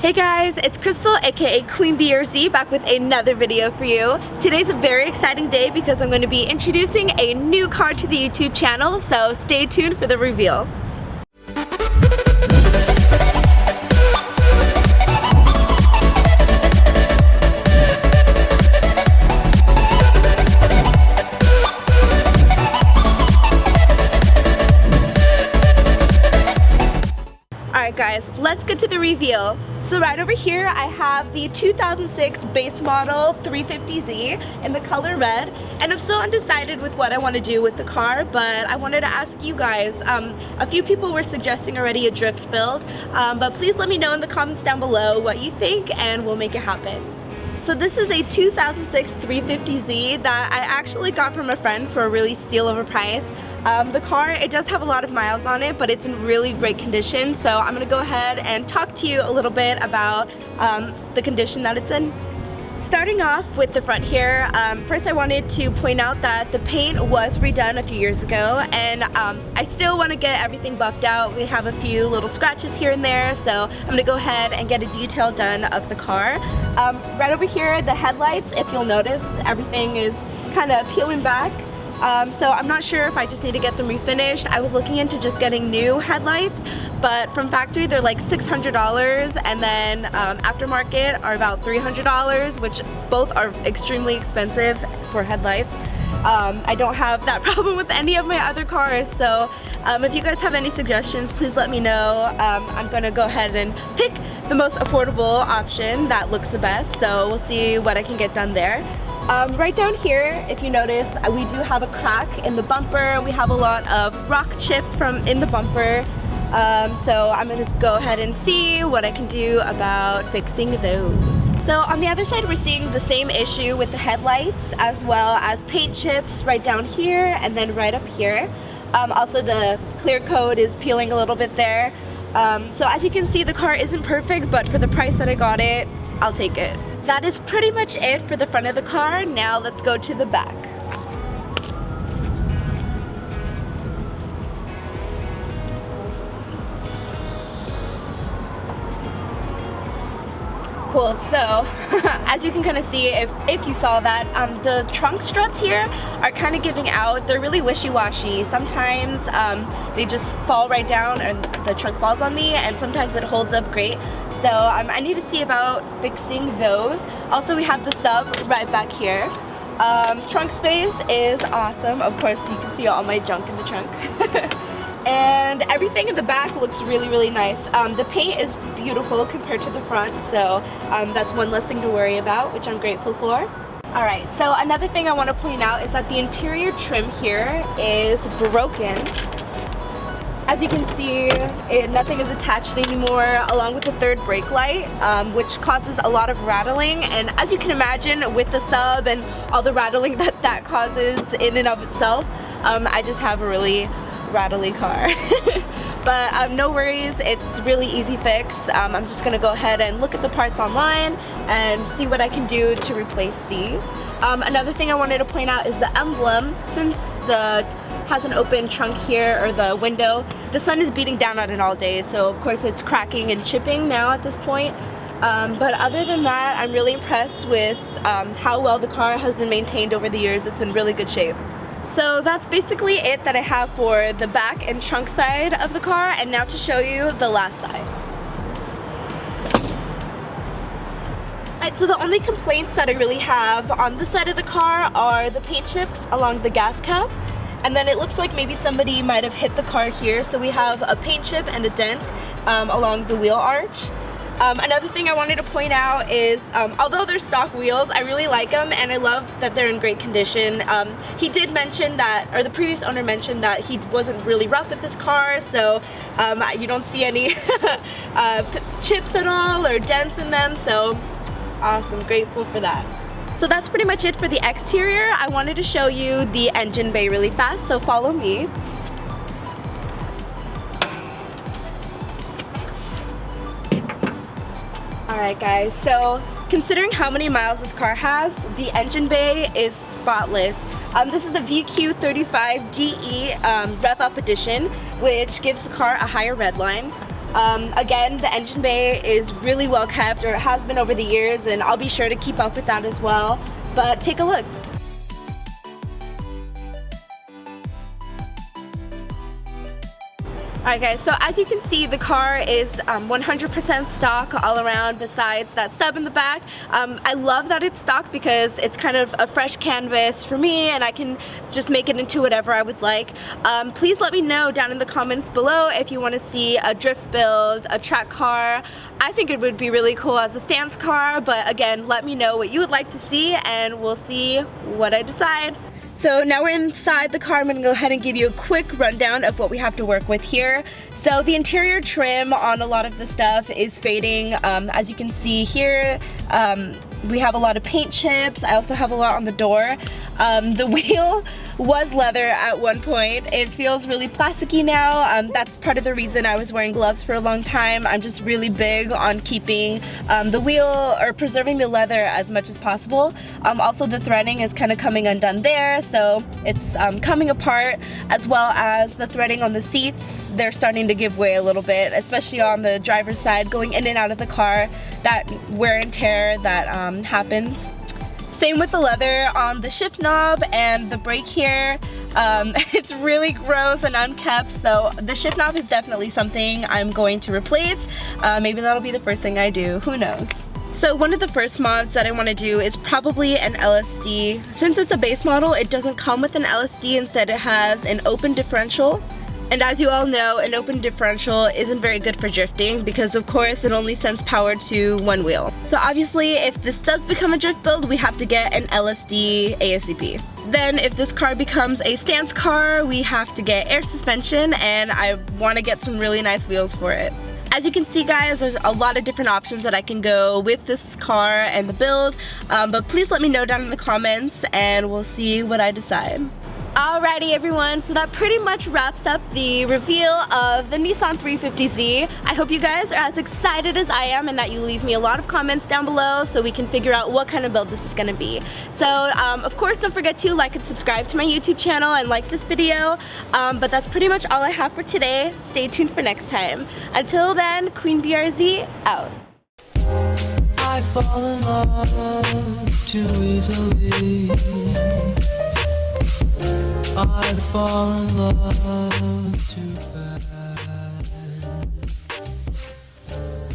Hey guys, it's Crystal aka Queen BRZ back with another video for you. Today's a very exciting day because I'm going to be introducing a new car to the YouTube channel, so stay tuned for the reveal. Alright guys, let's get to the reveal. So right over here I have the 2006 base model 350Z in the color red, and I'm still undecided with what I want to do with the car, but I wanted to ask you guys. A few people were suggesting already a drift build, but please let me know in the comments down below what you think and we'll make it happen. So this is a 2006 350Z that I actually got from a friend for a really steal of a price. The car, it does have a lot of miles on it, but it's in really great condition, so I'm going to go ahead and talk to you a little bit about the condition that it's in. Starting off with the front here, first I wanted to point out that the paint was redone a few years ago, and I still want to get everything buffed out. We have a few little scratches here and there, so I'm going to go ahead and get a detail done of the car. Right over here, the headlights, if you'll notice, everything is kind of peeling back. So I'm not sure if I just need to get them refinished. I was looking into just getting new headlights, but from factory they're like $600, and then aftermarket are about $300, which both are extremely expensive for headlights. I don't have that problem with any of my other cars, so if you guys have any suggestions, please let me know. I'm gonna go ahead and pick the most affordable option that looks the best, so we'll see what I can get done there. Right down here, if you notice, we do have a crack in the bumper. We have a lot of rock chips in the bumper. So I'm going to go ahead and see what I can do about fixing those. So on the other side, we're seeing the same issue with the headlights, as well as paint chips right down here and then right up here. Also the clear coat is peeling a little bit there. So as you can see, the car isn't perfect, but for the price that I got it, I'll take it. That is pretty much it for the front of the car. Now let's go to the back. Cool, so as you can kind of see, if you saw that, the trunk struts here are kind of giving out. They're really wishy-washy. Sometimes they just fall right down and the trunk falls on me, and sometimes it holds up great. So I need to see about fixing those. Also, we have the sub right back here. Trunk space is awesome. Of course, you can see all my junk in the trunk. And everything in the back looks really, really nice. The paint is beautiful compared to the front, so that's one less thing to worry about, which I'm grateful for. Alright, so another thing I want to point out is that the interior trim here is broken. As you can see, nothing is attached anymore, along with the third brake light, which causes a lot of rattling. And as you can imagine, with the sub and all the rattling that causes in and of itself, I just have a really rattly car. But no worries, it's really easy fix. I'm just gonna go ahead and look at the parts online and see what I can do to replace these. Another thing I wanted to point out is the emblem. Since the has an open trunk here, or the window, the sun is beating down on it all day, so of course it's cracking and chipping now at this point. But other than that, I'm really impressed with how well the car has been maintained over the years. It's in really good shape. So that's basically it that I have for the back and trunk side of the car, and now to show you the last side. Alright, so the only complaints that I really have on this side of the car are the paint chips along the gas cap. And then it looks like maybe somebody might have hit the car here, so we have a paint chip and a dent along the wheel arch. Another thing I wanted to point out is, although they're stock wheels, I really like them, and I love that they're in great condition. He did mention that, or the previous owner mentioned that he wasn't really rough with this car, so you don't see any chips at all or dents in them, so awesome, grateful for that. So that's pretty much it for the exterior. I wanted to show you the engine bay really fast, so follow me. Alright guys, so considering how many miles this car has, the engine bay is spotless. This is the VQ35DE Rev Up Edition, which gives the car a higher redline. Again, the engine bay is really well kept, or it has been over the years, and I'll be sure to keep up with that as well. But take a look. Alright guys, so as you can see, the car is 100% stock all around besides that stub in the back. I love that it's stock because it's kind of a fresh canvas for me and I can just make it into whatever I would like. Please let me know down in the comments below if you want to see a drift build, a track car. I think it would be really cool as a stance car, but again, let me know what you would like to see and we'll see what I decide. So now we're inside the car. I'm gonna go ahead and give you a quick rundown of what we have to work with here. So the interior trim on a lot of the stuff is fading. As you can see here, we have a lot of paint chips. I also have a lot on the door. The wheel was leather at one point. It feels really plasticky now. That's part of the reason I was wearing gloves for a long time. I'm just really big on keeping the wheel or preserving the leather as much as possible. Also the threading is kind of coming undone there, so it's coming apart, as well as the threading on the seats. They're starting to give way a little bit, especially on the driver's side, going in and out of the car. That wear and tear that happens. Same with the leather on the shift knob and the brake here. It's really gross and unkept, so the shift knob is definitely something I'm going to replace. Maybe that'll be the first thing I do, who knows. So one of the first mods that I want to do is probably an LSD. Since it's a base model, it doesn't come with an LSD, instead it has an open differential. And as you all know, an open differential isn't very good for drifting because of course it only sends power to one wheel. So obviously if this does become a drift build, we have to get an LSD ASAP. Then if this car becomes a stance car, we have to get air suspension, and I want to get some really nice wheels for it. As you can see guys, there's a lot of different options that I can go with this car and the build, but please let me know down in the comments and we'll see what I decide. Alrighty everyone, so that pretty much wraps up the reveal of the Nissan 350Z. I hope you guys are as excited as I am and that you leave me a lot of comments down below so we can figure out what kind of build this is going to be. So of course don't forget to like and subscribe to my YouTube channel and like this video, but that's pretty much all I have for today. Stay tuned for next time. Until then, Queen BRZ out. I fall in love too easily. I fall in love too fast.